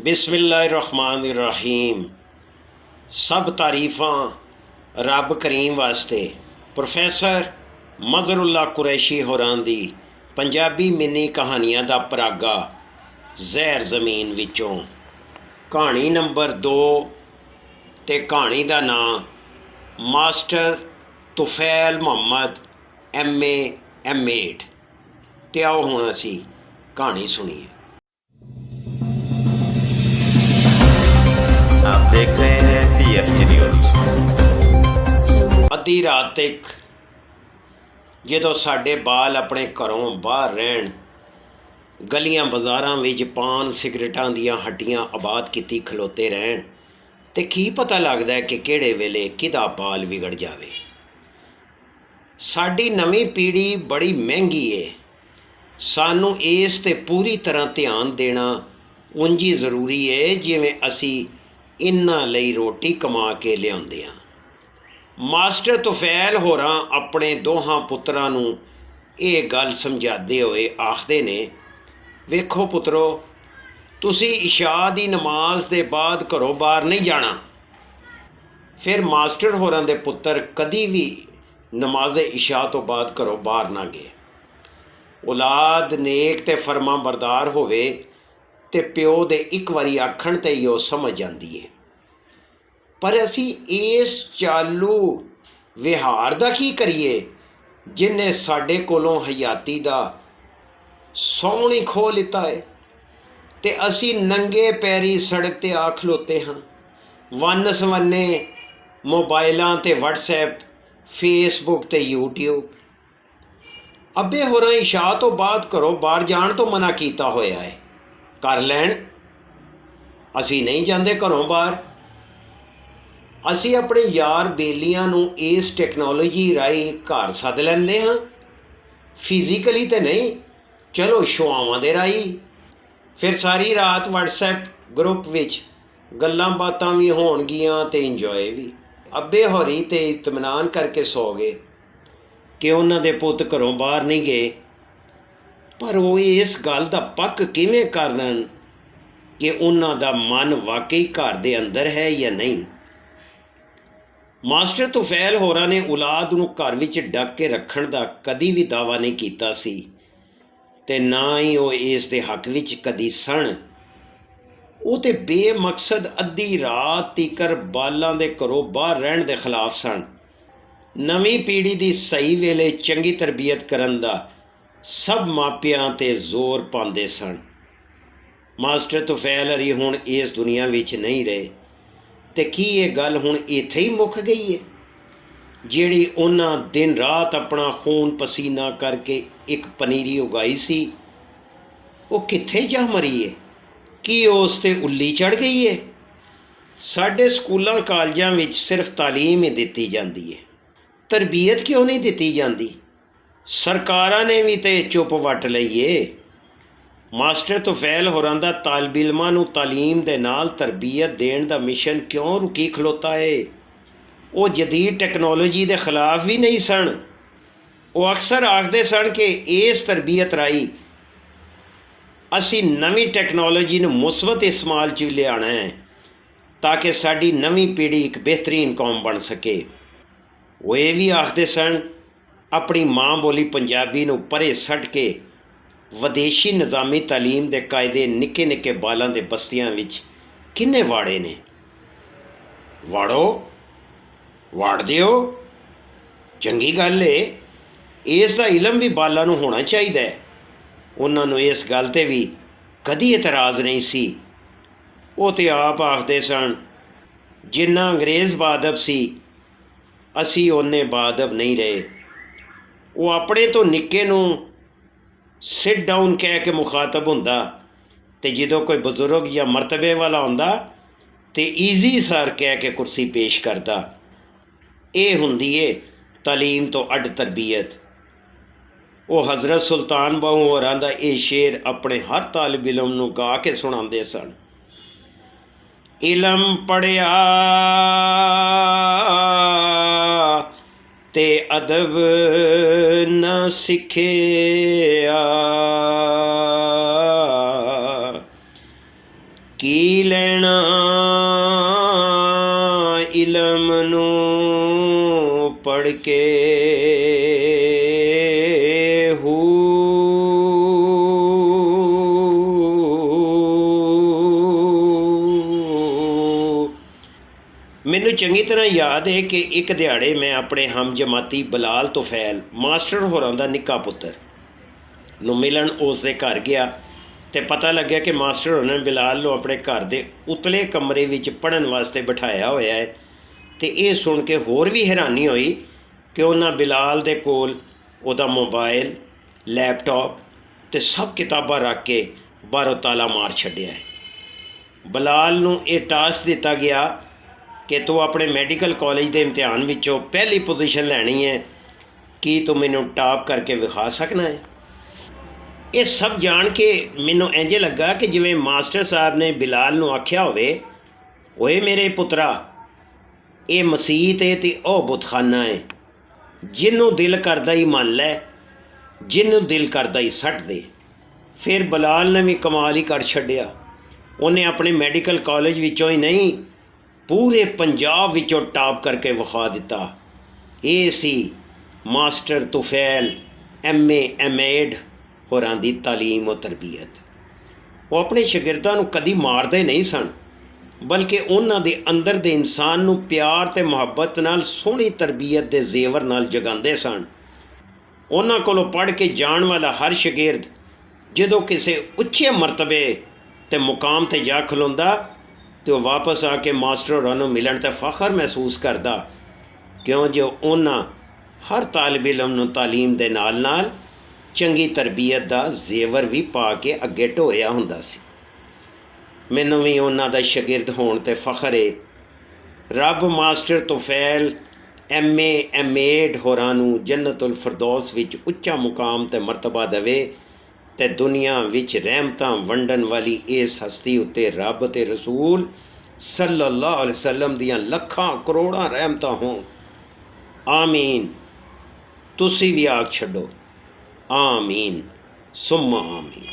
बिस्मिल्लाहिर्रहमानिर्रहीम। सब तारीफ़ां रब करीम वास्ते। प्रोफैसर मज़हरुल्लाह कुरैशी होरां दी पंजाबी मिनी कहानियां दा परागा ज़हर ज़मीन विचों कहानी नंबर 2 ते कहानी दा नां master Tufail Muhammad MA M.Ed। ते आओ हुण असी कहानी सुनीए। आप देख रहे हैं PFG न्यूज़। ਅੱਧੀ ਰਾਤ ਤੱਕ ਜਦੋਂ ਸਾਡੇ ਬਾਲ ਆਪਣੇ ਘਰੋਂ ਬਾਹਰ ਰਹਿਣ, ਗਲੀਆਂ ਬਾਜ਼ਾਰਾਂ ਵਿੱਚ ਪਾਨ ਸਿਗਰਟਾਂ ਦੀਆਂ ਹੱਟੀਆਂ ਆਬਾਦ ਕੀਤੀ ਖਲੋਤੇ ਰਹਿਣ, ਤੇ ਕੀ ਪਤਾ ਲੱਗਦਾ ਕਿ ਕਿਹੜੇ ਵੇਲੇ ਕਿਹਦਾ ਬਾਲ ਵਿਗੜ ਜਾਵੇ। ਸਾਡੀ ਨਵੀਂ ਪੀੜ੍ਹੀ ਬੜੀ ਮਹਿੰਗੀ ਏ। ਸਾਨੂੰ ਇਸ 'ਤੇ ਪੂਰੀ ਤਰ੍ਹਾਂ ਧਿਆਨ ਦੇਣਾ ਉਂਝ ਹੀ ਜ਼ਰੂਰੀ ਏ ਜਿਵੇਂ ਅਸੀਂ ਇਹਨਾਂ ਲਈ ਰੋਟੀ ਕਮਾ ਕੇ ਲਿਆਉਂਦੇ ਹਾਂ। ਮਾਸਟਰ ਤੁਫੈਲ ਹੋਰਾਂ ਆਪਣੇ ਦੋਹਾਂ ਪੁੱਤਰਾਂ ਨੂੰ ਇਹ ਗੱਲ ਸਮਝਾਉਂਦੇ ਹੋਏ ਆਖਦੇ ਨੇ, ਵੇਖੋ ਪੁੱਤਰੋ, ਤੁਸੀਂ ਇਸ਼ਾ ਦੀ ਨਮਾਜ਼ ਦੇ ਬਾਅਦ ਘਰੋਂ ਬਾਹਰ ਨਹੀਂ ਜਾਣਾ। ਫਿਰ ਮਾਸਟਰ ਹੋਰਾਂ ਦੇ ਪੁੱਤਰ ਕਦੀ ਵੀ ਨਮਾਜ਼ ਇਸ਼ਾ ਤੋਂ ਬਾਅਦ ਘਰੋਂ ਬਾਹਰ ਨਾ ਗਏ। ਔਲਾਦ ਨੇਕ ਤੇ ਫਰਮਾਂ ਬਰਦਾਰ ਹੋਵੇ ਤੇ ਪਿਓ ਦੇ ਇੱਕ ਵਾਰੀ ਆਖਣ 'ਤੇ ਹੀ ਉਹ ਸਮਝ ਜਾਂਦੀ ਹੈ। ਪਰ ਅਸੀਂ ਇਸ ਚਾਲੂ ਵਿਹਾਰ ਦਾ ਕੀ ਕਰੀਏ ਜਿਹਨੇ ਸਾਡੇ ਕੋਲੋਂ ਹਯਾਤੀ ਦਾ ਸੌਣ ਹੀ ਖੋਹ ਲਿੱਤਾ ਹੈ, ਤੇ ਅਸੀਂ ਨੰਗੇ ਪੈਰੀ ਸੜਕ 'ਤੇ ਆ ਖਲੋਤੇ ਹਾਂ। ਵੰਨ ਸਵੰਨੇ ਮੋਬਾਈਲਾਂ 'ਤੇ WhatsApp, Facebook ਤੇ YouTube। ਅੱਬੇ ਹੋਰਾਂ ਇਸ਼ਾ ਤੋਂ ਬਾਅਦ ਘਰੋਂ ਬਾਹਰ ਜਾਣ ਤੋਂ ਮਨਾ ਕੀਤਾ ਹੋਇਆ ਹੈ। ਕਰ ਲੈਣ, ਅਸੀਂ ਨਹੀਂ ਜਾਂਦੇ ਘਰੋਂ ਬਾਹਰ। ਅਸੀਂ ਆਪਣੇ ਯਾਰ ਬੇਲੀਆਂ ਨੂੰ ਇਸ ਟੈਕਨੋਲੋਜੀ ਰਾਹੀਂ ਘਰ ਸੱਦ ਲੈਂਦੇ ਹਾਂ, ਫਿਜ਼ੀਕਲੀ ਤਾਂ ਨਹੀਂ, ਚਲੋ ਸ਼ੁਆਵਾਂ ਦੇ ਰਾਹੀਂ। ਫਿਰ ਸਾਰੀ ਰਾਤ WhatsApp ਗਰੁੱਪ ਵਿੱਚ ਗੱਲਾਂ ਬਾਤਾਂ ਵੀ ਹੋਣਗੀਆਂ ਤੇ ਇੰਜੋਏ ਵੀ। ਅੱਬੇ ਹੋਰੀ ਤੇ ਇਤਮਾਨਾਨ ਕਰਕੇ ਸੌ ਗਏ ਕਿ ਉਹਨਾਂ ਦੇ ਪੁੱਤ ਘਰੋਂ ਬਾਹਰ ਨਹੀਂ ਗਏ। ਪਰ ਉਹ ਇਸ ਗੱਲ ਦਾ ਪੱਕ ਕਿਵੇਂ ਕਰਨ ਕਿ ਉਹਨਾਂ ਦਾ ਮਨ ਵਾਕਈ ਘਰ ਦੇ ਅੰਦਰ ਹੈ ਜਾਂ ਨਹੀਂ। ਮਾਸਟਰ ਤੁਫੈਲ ਹੋਰਾਂ ਨੇ ਔਲਾਦ ਨੂੰ ਘਰ ਵਿੱਚ ਡੱਕ ਕੇ ਰੱਖਣ ਦਾ ਕਦੀ ਵੀ ਦਾਅਵਾ ਨਹੀਂ ਕੀਤਾ ਸੀ, ਤੇ ਨਾ ਹੀ ਉਹ ਇਸ ਦੇ ਹੱਕ ਵਿੱਚ ਕਦੀ ਸਣ। ਉਹ ਤੇ ਬੇਮਕਸਦ ਅੱਧੀ ਰਾਤ ਤੀਕਰ ਬਾਲਾਂ ਦੇ ਘਰੋਂ ਬਾਹਰ ਰਹਿਣ ਦੇ ਖਿਲਾਫ ਸਨ। ਨਵੀਂ ਪੀੜ੍ਹੀ ਦੀ ਸਹੀ ਵੇਲੇ ਚੰਗੀ ਤਰਬੀਅਤ ਕਰਨ ਦਾ ਸਭ ਮਾਪਿਆਂ 'ਤੇ ਜ਼ੋਰ ਪਾਉਂਦੇ ਸਨ। ਮਾਸਟਰ ਤੁਫੈਲ ਹਰੀ ਹੁਣ ਇਸ ਦੁਨੀਆ ਵਿੱਚ ਨਹੀਂ ਰਹੇ, ਤੇ ਕੀ ਇਹ ਗੱਲ ਹੁਣ ਇੱਥੇ ਹੀ ਮੁੱਕ ਗਈ ਹੈ? ਜਿਹੜੀ ਉਹਨਾਂ ਦਿਨ ਰਾਤ ਆਪਣਾ ਖੂਨ ਪਸੀਨਾ ਕਰਕੇ ਇੱਕ ਪਨੀਰੀ ਉਗਾਈ ਸੀ, ਉਹ ਕਿੱਥੇ ਜਾ ਮਰੀ ਹੈ? ਕੀ ਉਸ 'ਤੇ ਉੱਲੀ ਚੜ੍ਹ ਗਈ ਹੈ? ਸਾਡੇ ਸਕੂਲਾਂ ਕਾਲਜਾਂ ਵਿੱਚ ਸਿਰਫ ਤਾਲੀਮ ਹੀ ਦਿੱਤੀ ਜਾਂਦੀ ਹੈ, ਤਰਬੀਅਤ ਕਿਉਂ ਨਹੀਂ ਦਿੱਤੀ ਜਾਂਦੀ? ਸਰਕਾਰਾਂ ਨੇ ਵੀ ਤਾਂ ਚੁੱਪ ਵੱਟ ਲਈ ਏ। ਮਾਸਟਰ ਤੁਫੈਲ ਹੋਰਾਂ ਦਾ ਤਾਲਿਬ ਇਲਮਾਂ ਨੂੰ ਤਾਲੀਮ ਦੇ ਨਾਲ ਤਰਬੀਅਤ ਦੇਣ ਦਾ ਮਿਸ਼ਨ ਕਿਉਂ ਰੁਕੀ ਖਲੋਤਾ ਏ? ਉਹ ਜਦੀਦ ਟੈਕਨੋਲੋਜੀ ਦੇ ਖਿਲਾਫ ਵੀ ਨਹੀਂ ਸਨ। ਉਹ ਅਕਸਰ ਆਖਦੇ ਸਨ ਕਿ ਇਸ ਤਰਬੀਅਤ ਰਾਹੀਂ ਅਸੀਂ ਨਵੀਂ ਟੈਕਨੋਲੋਜੀ ਨੂੰ ਮੁਸਬਤ ਇਸਤੇਮਾਲ 'ਚ ਲਿਆਉਣਾ ਹੈ ਤਾਂ ਕਿ ਸਾਡੀ ਨਵੀਂ ਪੀੜ੍ਹੀ ਇੱਕ ਬਿਹਤਰੀਨ ਕੌਮ ਬਣ ਸਕੇ। ਉਹ ਇਹ ਵੀ ਆਖਦੇ ਸਨ, ਆਪਣੀ ਮਾਂ ਬੋਲੀ ਪੰਜਾਬੀ ਨੂੰ ਪਰੇ ਛੱਡ ਕੇ ਵਿਦੇਸ਼ੀ ਨਿਜ਼ਾਮੀ ਤਾਲੀਮ ਦੇ ਕਾਇਦੇ ਨਿੱਕੇ ਨਿੱਕੇ ਬਾਲਾਂ ਦੇ ਬਸਤੀਆਂ ਵਿੱਚ ਕਿੰਨੇ ਵਾੜੇ ਨੇ। ਵਾੜੋ, ਵਾੜ ਦਿਓ, ਚੰਗੀ ਗੱਲ ਏ। ਇਸ ਦਾ ਇਲਮ ਵੀ ਬਾਲਾਂ ਨੂੰ ਹੋਣਾ ਚਾਹੀਦਾ ਹੈ। ਉਹਨਾਂ ਨੂੰ ਇਸ ਗੱਲ 'ਤੇ ਵੀ ਕਦੀ ਇਤਰਾਜ਼ ਨਹੀਂ ਸੀ। ਉਹ ਤਾਂ ਆਪ ਆਖਦੇ ਸਨ, ਜਿੰਨਾ ਅੰਗਰੇਜ਼ ਬਾਅਦਬ ਸੀ, ਅਸੀਂ ਓਨੇ ਬਾਅਦਬ ਨਹੀਂ ਰਹੇ। ਉਹ ਆਪਣੇ ਤੋਂ ਨਿੱਕੇ ਨੂੰ ਸਿਟ ਡਾਊਨ ਕਹਿ ਕੇ ਮੁਖਾਤਬ ਹੁੰਦਾ, ਤੇ ਜਦੋਂ ਕੋਈ ਬਜ਼ੁਰਗ ਜਾਂ ਮਰਤਬੇ ਵਾਲਾ ਹੁੰਦਾ ਤੇ ਈਜ਼ੀ ਸਰ ਕਹਿ ਕੇ ਕੁਰਸੀ ਪੇਸ਼ ਕਰਦਾ। ਇਹ ਹੁੰਦੀ ਏ ਤਾਲੀਮ ਤੋਂ ਅੱਡ ਤਰਬੀਅਤ। ਉਹ ਹਜ਼ਰਤ ਸੁਲਤਾਨ ਬਾਹੂ ਹੋਰਾਂ ਦਾ ਇਹ ਸ਼ੇਰ ਆਪਣੇ ਹਰ ਤਾਲਿਬ ਇਲਮ ਨੂੰ ਗਾ ਕੇ ਸੁਣਾਉਂਦੇ ਸਨ। ਇਲਮ ਪੜ੍ਹਿਆ ਤੇ ਅਦਬ ਨਾ ਸਿੱਖਿਆ, ਕੀ ਲੈਣਾ ਇਲਮ ਨੂੰ ਪੜ੍ਹ ਕੇ ਹੂ ਮੈਨੂੰ ਚੰਗੀ ਤਰ੍ਹਾਂ ਯਾਦ ਹੈ ਕਿ ਇੱਕ ਦਿਹਾੜੇ ਮੈਂ ਆਪਣੇ ਹਮਜਮਾਤੀ ਬਲਾਲ ਤੁਫੈਲ ਮਾਸਟਰ ਹੋਰਾਂ ਦਾ ਨਿੱਕਾ ਪੁੱਤਰ ਨੂੰ ਮਿਲਣ ਉਸ ਦੇ ਘਰ ਗਿਆ ਅਤੇ ਪਤਾ ਲੱਗਿਆ ਕਿ ਮਾਸਟਰ ਹੋਰਾਂ ਨੇ ਬਿਲਾਲ ਨੂੰ ਆਪਣੇ ਘਰ ਦੇ ਉਤਲੇ ਕਮਰੇ ਵਿੱਚ ਪੜ੍ਹਨ ਵਾਸਤੇ ਬਿਠਾਇਆ ਹੋਇਆ ਹੈ। ਅਤੇ ਇਹ ਸੁਣ ਕੇ ਹੋਰ ਵੀ ਹੈਰਾਨੀ ਹੋਈ ਕਿ ਉਹਨਾਂ ਬਿਲਾਲ ਦੇ ਕੋਲ ਉਹਦਾ ਮੋਬਾਈਲ, ਲੈਪਟਾਪ ਅਤੇ ਸਭ ਕਿਤਾਬਾਂ ਰੱਖ ਕੇ ਬਾਹਰੋਂ ਤਾਲਾ ਮਾਰ ਛੱਡਿਆ ਹੈ। ਬਿਲਾਲ ਨੂੰ ਇਹ ਟਾਸਕ ਦਿੱਤਾ ਗਿਆ ਕਿ ਤੂੰ ਆਪਣੇ ਮੈਡੀਕਲ ਕਾਲਜ ਦੇ ਇਮਤਿਹਾਨ ਵਿੱਚੋਂ ਪਹਿਲੀ ਪੋਜੀਸ਼ਨ ਲੈਣੀ ਹੈ, ਕੀ ਤੂੰ ਮੈਨੂੰ ਟਾਪ ਕਰਕੇ ਵਿਖਾ ਸਕਣਾ ਹੈ। ਇਹ ਸਭ ਜਾਣ ਕੇ ਮੈਨੂੰ ਇੰਝ ਲੱਗਾ ਕਿ ਜਿਵੇਂ ਮਾਸਟਰ ਸਾਹਿਬ ਨੇ ਬਿਲਾਲ ਨੂੰ ਆਖਿਆ ਹੋਵੇ, ਓਏ ਮੇਰੇ ਪੁੱਤਰਾ, ਇਹ ਮਸੀਤ ਹੈ ਅਤੇ ਉਹ ਬੁੱਤਖਾਨਾ ਹੈ, ਜਿਹਨੂੰ ਦਿਲ ਕਰਦਾ ਹੀ ਮੰਨ ਲੈ, ਜਿਹਨੂੰ ਦਿਲ ਕਰਦਾ ਹੀ ਸੱਟ ਦੇ। ਫਿਰ ਬਿਲਾਲ ਨੇ ਵੀ ਕਮਾਲ ਹੀ ਕਰ ਛੱਡਿਆ। ਉਹਨੇ ਆਪਣੇ ਮੈਡੀਕਲ ਕਾਲਜ ਵਿੱਚੋਂ ਹੀ ਨਹੀਂ, ਪੂਰੇ ਪੰਜਾਬ ਵਿੱਚੋਂ ਟਾਪ ਕਰਕੇ ਵਿਖਾ ਦਿੱਤਾ। ਇਹ ਸੀ ਮਾਸਟਰ ਤੁਫੈਲ MA MAd ਹੋਰਾਂ ਦੀ ਤਾਲੀਮ ਅਤੇ ਤਰਬੀਅਤ। ਉਹ ਆਪਣੇ ਸ਼ਾਗਿਰਦਾਂ ਨੂੰ ਕਦੀ ਮਾਰਦੇ ਨਹੀਂ ਸਨ, ਬਲਕਿ ਉਹਨਾਂ ਦੇ ਅੰਦਰ ਦੇ ਇਨਸਾਨ ਨੂੰ ਪਿਆਰ ਅਤੇ ਮੁਹੱਬਤ ਨਾਲ ਸੋਹਣੀ ਤਰਬੀਅਤ ਦੇ ਜ਼ੇਵਰ ਨਾਲ ਜਗਾਉਂਦੇ ਸਨ। ਉਹਨਾਂ ਕੋਲੋਂ ਪੜ੍ਹ ਕੇ ਜਾਣ ਵਾਲਾ ਹਰ ਸ਼ਾਗਿਰਦ ਜਦੋਂ ਕਿਸੇ ਉੱਚੇ ਮਰਤਬੇ ਅਤੇ ਮੁਕਾਮ 'ਤੇ ਜਾ ਖਲੋਂਦਾ ਅਤੇ ਉਹ ਵਾਪਸ ਆ ਕੇ ਮਾਸਟਰ ਹੋਰਾਂ ਨੂੰ ਮਿਲਣ 'ਤੇ ਫਖਰ ਮਹਿਸੂਸ ਕਰਦਾ, ਕਿਉਂ ਜੋ ਉਹਨਾਂ ਹਰ ਤਾਲਿਬ ਇਲਮ ਨੂੰ ਤਾਲੀਮ ਦੇ ਨਾਲ ਨਾਲ ਚੰਗੀ ਤਰਬੀਅਤ ਦਾ ਜ਼ੇਵਰ ਵੀ ਪਾ ਕੇ ਅੱਗੇ ਢੋਇਆ ਹੁੰਦਾ ਸੀ। ਮੈਨੂੰ ਵੀ ਉਹਨਾਂ ਦਾ ਸ਼ਾਗਿਰਦ ਹੋਣ 'ਤੇ ਫਖਰ ਹੈ। ਰੱਬ ਮਾਸਟਰ ਤੁਫੈਲ MA MAd ਹੋਰਾਂ ਨੂੰ ਜੰਨਤੁਲ ਫਿਰਦੌਸ ਵਿੱਚ ਉੱਚਾ ਮੁਕਾਮ ਅਤੇ ਮਰਤਬਾ ਦੇਵੇ ਅਤੇ ਦੁਨੀਆ ਵਿੱਚ ਰਹਿਮਤਾਂ ਵੰਡਣ ਵਾਲੀ ਇਸ ਹਸਤੀ ਉੱਤੇ ਰੱਬ ਅਤੇ ਰਸੂਲ ਸੱਲੱਲਾਹੁ ਅਲੈਹਿ ਵਸੱਲਮ ਦੀਆਂ ਲੱਖਾਂ ਕਰੋੜਾਂ ਰਹਿਮਤਾਂ ਹੋਣ। ਆਮੀਨ। ਤੁਸੀਂ ਵੀ ਆਖ ਛੱਡੋ, ਆਮੀਨ ਸੁੰਮਾ ਆਮੀਨ।